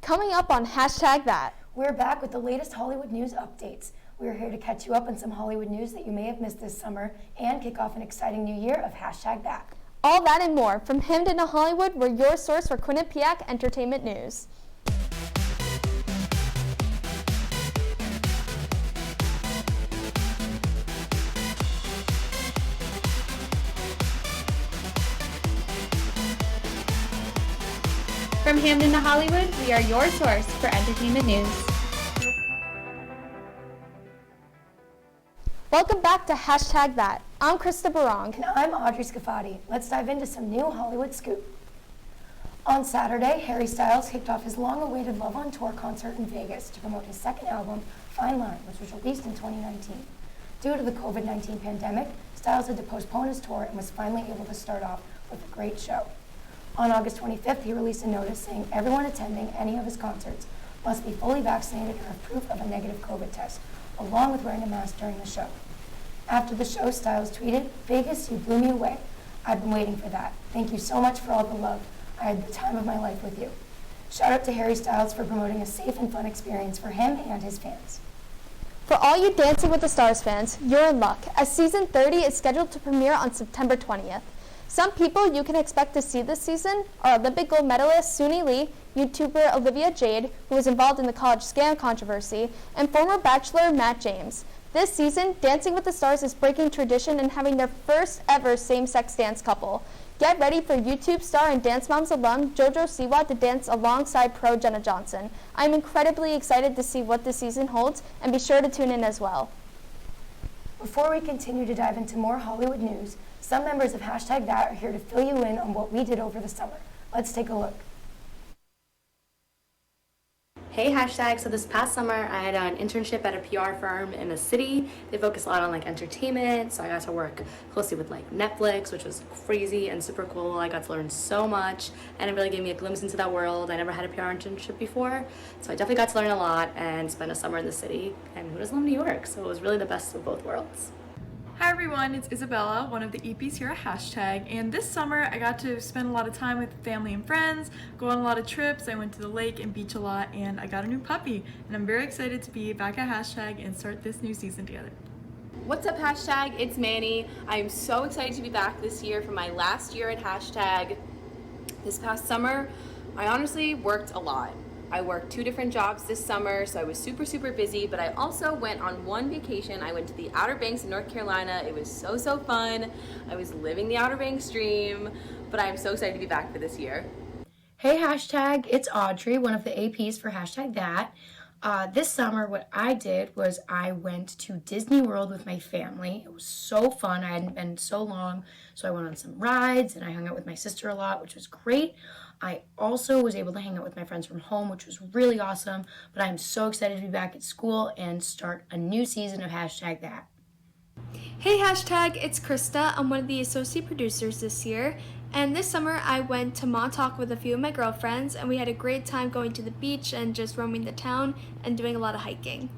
coming up on Hashtag That. We're back with the latest Hollywood news updates. We're here to catch you up on some Hollywood news that you may have missed this summer and kick off an exciting new year of Hashtag That. All that and more from Hamden to Hollywood, we're your source for Quinnipiac entertainment news. From Hamden to Hollywood, we are your source for entertainment news. Welcome back to Hashtag That. I'm Krista Barong. And I'm Audrey Scafati. Let's dive into some new Hollywood scoop. On Saturday, Harry Styles kicked off his long-awaited Love on Tour concert in Vegas to promote his second album, Fine Line, which was released in 2019. Due to the COVID-19 pandemic, Styles had to postpone his tour and was finally able to start off with a great show. On August 25th, he released a notice saying everyone attending any of his concerts must be fully vaccinated or have proof of a negative COVID test, along with wearing a mask during the show. After the show, Styles tweeted, "Vegas, you blew me away. I've been waiting for that. Thank you so much for all the love. I had the time of my life with you." Shout out to Harry Styles for promoting a safe and fun experience for him and his fans. For all you Dancing with the Stars fans, you're in luck, as season 30 is scheduled to premiere on September 20th. Some people you can expect to see this season are Olympic gold medalist Suni Lee, YouTuber Olivia Jade, who was involved in the college scam controversy, and former Bachelor Matt James. This season, Dancing with the Stars is breaking tradition and having their first ever same-sex dance couple. Get ready for YouTube star and Dance Moms alum JoJo Siwa to dance alongside pro Jenna Johnson. I'm incredibly excited to see what this season holds, and be sure to tune in as well. Before we continue to dive into more Hollywood news, some members of Hashtag That are here to fill you in on what we did over the summer. Let's take a look. Hey Hashtag, so this past summer I had an internship at a PR firm in the city. They focus a lot on entertainment, so I got to work closely with Netflix, which was crazy and super cool. I got to learn so much and it really gave me a glimpse into that world. I never had a PR internship before, so I definitely got to learn a lot and spend a summer in the city. And who doesn't love New York? So it was really the best of both worlds. Hi everyone, it's Isabella, one of the EPs here at Hashtag, and this summer I got to spend a lot of time with family and friends, go on a lot of trips. I went to the lake and beach a lot, and I got a new puppy, and I'm very excited to be back at Hashtag and start this new season together. What's up Hashtag, it's Manny. I'm so excited to be back this year for my last year at Hashtag. This past summer, I honestly worked a lot. I worked 2 different jobs this summer, so I was super busy, but I also went on one vacation. I went to the Outer Banks in North Carolina. It was so fun. I was living the Outer Banks dream, but I'm so excited to be back for this year. Hey Hashtag, it's Audrey, one of the APs for Hashtag That. This summer what I did was I went to Disney World with my family. It was so fun. I hadn't been so long, so I went on some rides and I hung out with my sister a lot, which was great. I also was able to hang out with my friends from home, which was really awesome, but I'm so excited to be back at school and start a new season of Hashtag That. Hey Hashtag, it's Krista. I'm one of the associate producers this year, and this summer I went to Montauk with a few of my girlfriends, and we had a great time going to the beach and just roaming the town and doing a lot of hiking.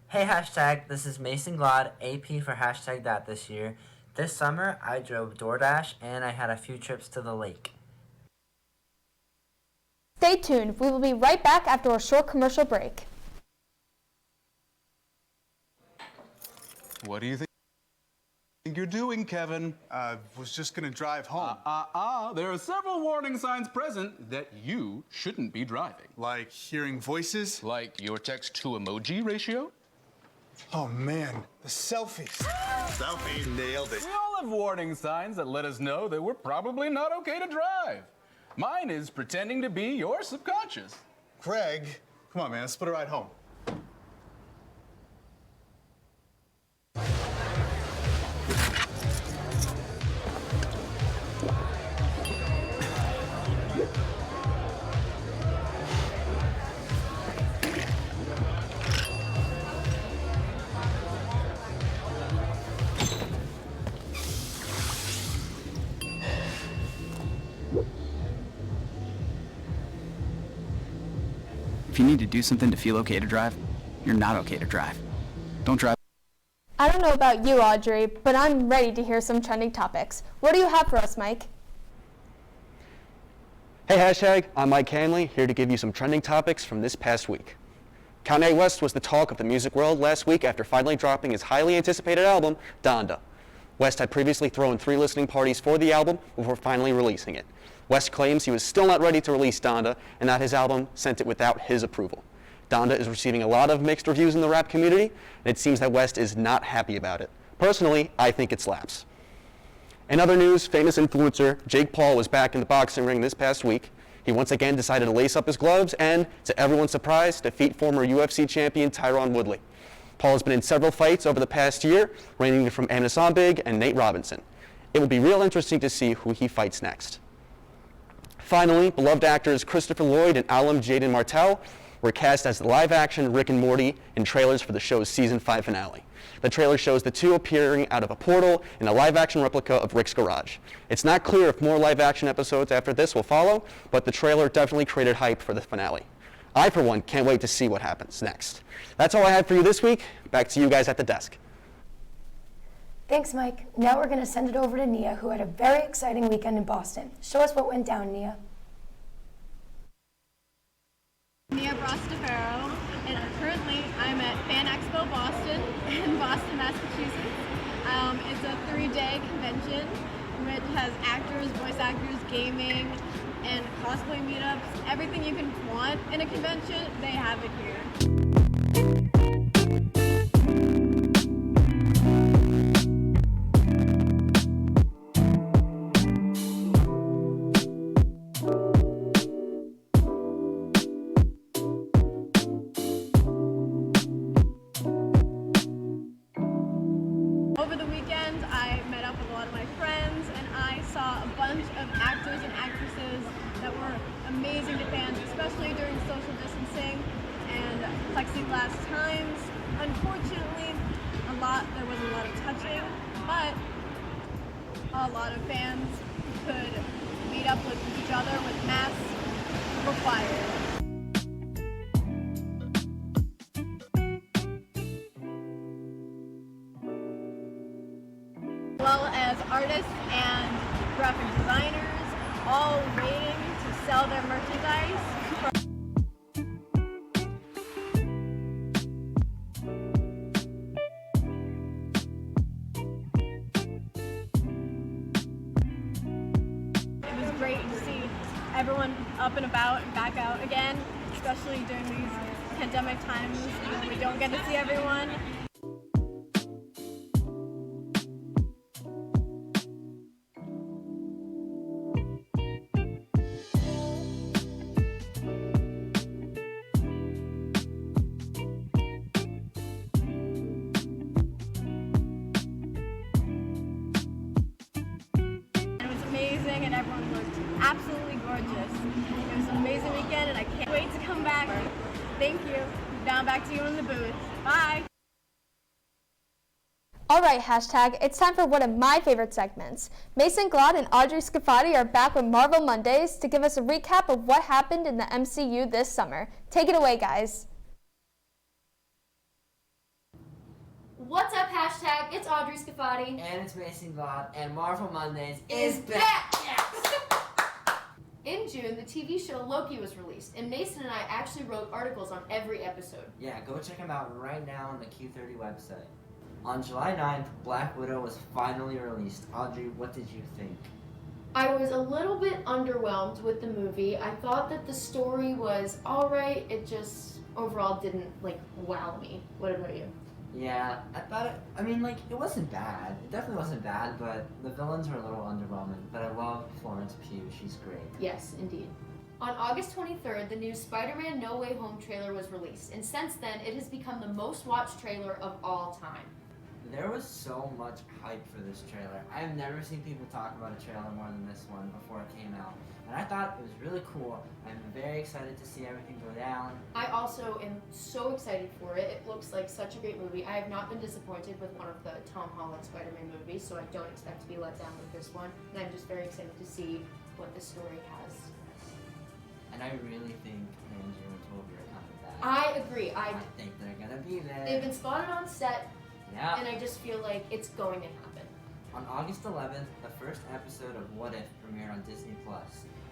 Hey Hashtag, this is Mason Glod, AP for Hashtag That this year. This summer I drove DoorDash and I had a few trips to the lake. Stay tuned. We will be right back after a short commercial break. What do you think you're doing, Kevin? Was just gonna drive home. There are several warning signs present that you shouldn't be driving. Like hearing voices? Like your text-to-emoji ratio? Oh man, the selfies. Selfie, nailed it. We all have warning signs that let us know that we're probably not okay to drive. Mine is pretending to be your subconscious. Craig, come on man, let's split a ride home. If you need to do something to feel okay to drive, you're not okay to drive. Don't drive. I don't know about you, Audrey, but I'm ready to hear some trending topics. What do you have for us, Mike? Hey Hashtag, I'm Mike Hanley, here to give you some trending topics from this past week. Kanye West was the talk of the music world last week after finally dropping his highly anticipated album, Donda. West had previously thrown 3 listening parties for the album before finally releasing it. West claims he was still not ready to release Donda and that his album sent it without his approval. Donda is receiving a lot of mixed reviews in the rap community, and it seems that West is not happy about it. Personally, I think it slaps. In other news, famous influencer Jake Paul was back in the boxing ring this past week. He once again decided to lace up his gloves and, to everyone's surprise, defeat former UFC champion Tyron Woodley. Paul has been in several fights over the past year, ranging from Anna Sombig and Nate Robinson. It will be real interesting to see who he fights next. Finally, beloved actors Christopher Lloyd and Alam Jaden Martell were cast as the live-action Rick and Morty in trailers for the show's season 5 finale. The trailer shows the two appearing out of a portal in a live-action replica of Rick's garage. It's not clear if more live-action episodes after this will follow, but the trailer definitely created hype for the finale. I, for one, can't wait to see what happens next. That's all I have for you this week. Back to you guys at the desk. Thanks, Mike. Now we're going to send it over to Nia, who had a very exciting weekend in Boston. Show us what went down, Nia. Nia Brostafaro, and currently I'm at Fan Expo Boston in Boston, Massachusetts. It's a 3-day convention which has actors, voice actors, gaming, and cosplay meetups. Everything you can want in a convention, they have it here. Over the weekend, I met up with a lot of my friends, and I saw a bunch of actors and actresses that were amazing to fans, especially during social distancing and plexiglass times. Unfortunately, there was a lot of touching, but a lot of fans could meet up with each other with masks required. As well as artists and graphic designers, all waiting to sell their merchandise. It was great to see everyone up and about and back out again, especially during these pandemic times when we don't get to see everyone. And everyone looked absolutely gorgeous. It was an amazing weekend and I can't wait to come back. Thank you. Now back to you in the booth. Bye. Alright, Hashtag, it's time for one of my favorite segments. Mason Glod and Audrey Scafati are back with Marvel Mondays to give us a recap of what happened in the MCU this summer. Take it away, guys. What's up, Hashtag? It's Audrey Scafati. And it's Mason Glod, and Marvel Mondays is back! Yes! In June, the TV show Loki was released, and Mason and I actually wrote articles on every episode. Yeah, go check them out right now on the Q30 website. On July 9th, Black Widow was finally released. Audrey, what did you think? I was a little bit underwhelmed with the movie. I thought that the story was alright, it just overall didn't, wow me. What about you? Yeah, I thought it wasn't bad. It definitely wasn't bad, but the villains were a little underwhelming. But I love Florence Pugh, she's great. Yes, indeed. On August 23rd, the new Spider-Man No Way Home trailer was released, and since then, it has become the most watched trailer of all time. There was so much hype for this trailer. I've never seen people talk about a trailer more than this one before it came out. And I thought it was really cool. I'm very excited to see everything go down. I also am so excited for it. It looks like such a great movie. I have not been disappointed with one of the Tom Holland Spider-Man movies, so I don't expect to be let down with this one. And I'm just very excited to see what the story has. And I really think Andrew and Toby are coming back. I agree. I think they're gonna be there. They've been spotted on set. Yeah. And I just feel like it's going to happen. On August 11th, the first episode of What If premiered on Disney+.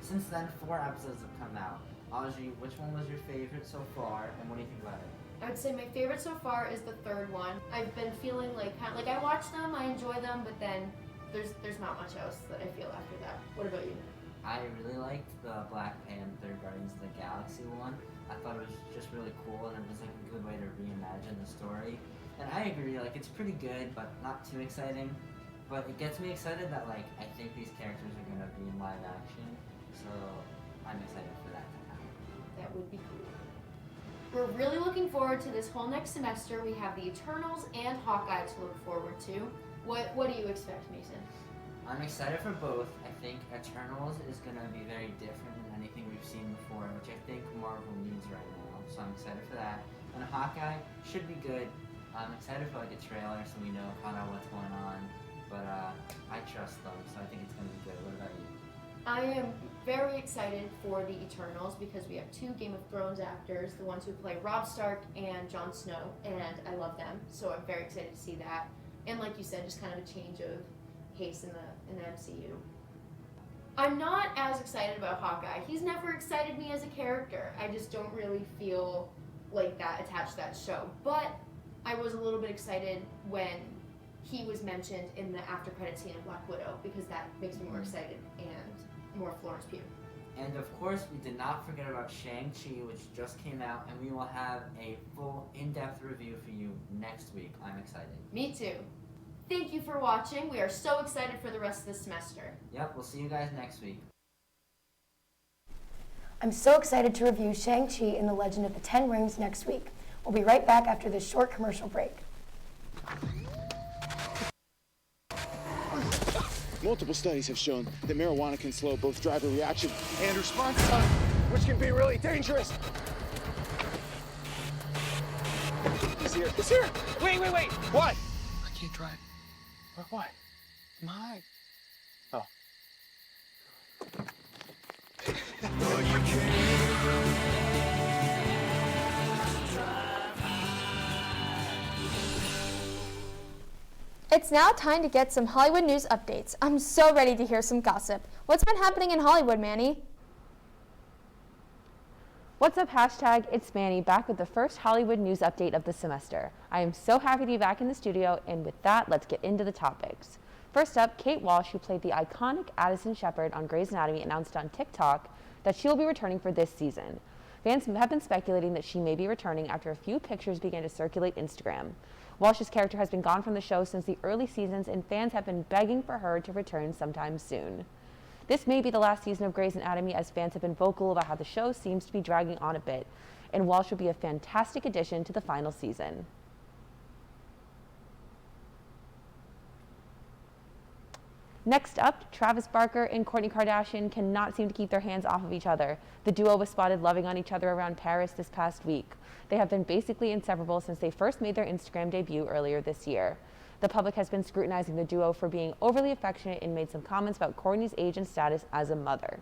Since then, 4 episodes have come out. Audrey, which one was your favorite so far, and what do you think about it? I would say my favorite so far is the third one. I've been feeling like I watch them, I enjoy them, but then there's not much else that I feel after that. What about you? I really liked the Black Panther Guardians of the Galaxy one. I thought it was just really cool, and it was like a good way to reimagine the story. And I agree, like it's pretty good, but not too exciting. But it gets me excited that like I think these characters are gonna be in live action, so I'm excited for that to happen. That would be cool. We're really looking forward to this whole next semester. We have the Eternals and Hawkeye to look forward to. What do you expect, Mason? I'm excited for both. I think Eternals is gonna be very different than anything we've seen before, which I think Marvel needs right now. So I'm excited for that. And Hawkeye should be good. I'm excited for like a trailer so we know kind of what's going on. But I trust them, so I think it's gonna be good. What about you? I am very excited for the Eternals because we have 2 Game of Thrones actors, the ones who play Robb Stark and Jon Snow, and I love them, so I'm very excited to see that. And like you said, just kind of a change of pace in the MCU. I'm not as excited about Hawkeye. He's never excited me as a character. I just don't really feel like that attached to that show. But I was a little bit excited when he was mentioned in the after credit scene of Black Widow because that makes me more excited and more Florence Pugh. And of course, we did not forget about Shang-Chi, which just came out, and we will have a full in-depth review for you next week. I'm excited. Me too. Thank you for watching. We are so excited for the rest of the semester. Yep, we'll see you guys next week. I'm so excited to review Shang-Chi and the Legend of the Ten Rings next week. We'll be right back after this short commercial break. Multiple studies have shown that marijuana can slow both driver reaction And response time, which can be really dangerous. It's here. It's here. Wait. What? I can't drive. Why? My. Oh. It's now time to get some Hollywood news updates. I'm so ready to hear some gossip. What's been happening in Hollywood, Manny? What's up, hashtag? It's Manny, back with the first Hollywood news update of the semester. I am so happy to be back in the studio, and with that, let's get into the topics. First up, Kate Walsh, who played the iconic Addison Shepard on Grey's Anatomy, announced on TikTok that she will be returning for this season. Fans have been speculating that she may be returning after a few pictures began to circulate Instagram. Walsh's character has been gone from the show since the early seasons, and fans have been begging for her to return sometime soon. This may be the last season of Grey's Anatomy, as fans have been vocal about how the show seems to be dragging on a bit, and Walsh will be a fantastic addition to the final season. Next up, Travis Barker and Kourtney Kardashian cannot seem to keep their hands off of each other. The duo was spotted loving on each other around Paris this past week. They have been basically inseparable since they first made their Instagram debut earlier this year. The public has been scrutinizing the duo for being overly affectionate and made some comments about Kourtney's age and status as a mother.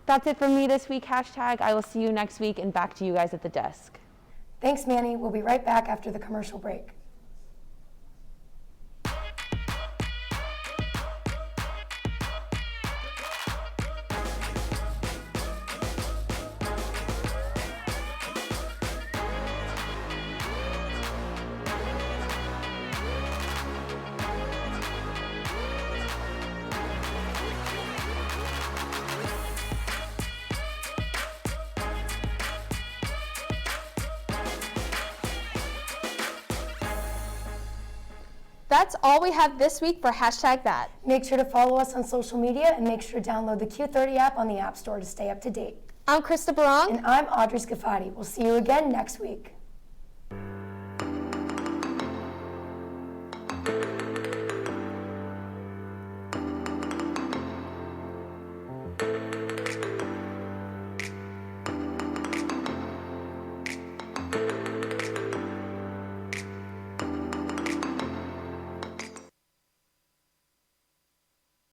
That's it from me this week, hashtag. I will see you next week, and back to you guys at the desk. Thanks, Manny. We'll be right back after the commercial break. That's all we have this week for hashtag that. Make sure to follow us on social media and make sure to download the Q30 app on the App Store to stay up to date. I'm Krista Barong. And I'm Audrey Scafati. We'll see you again next week.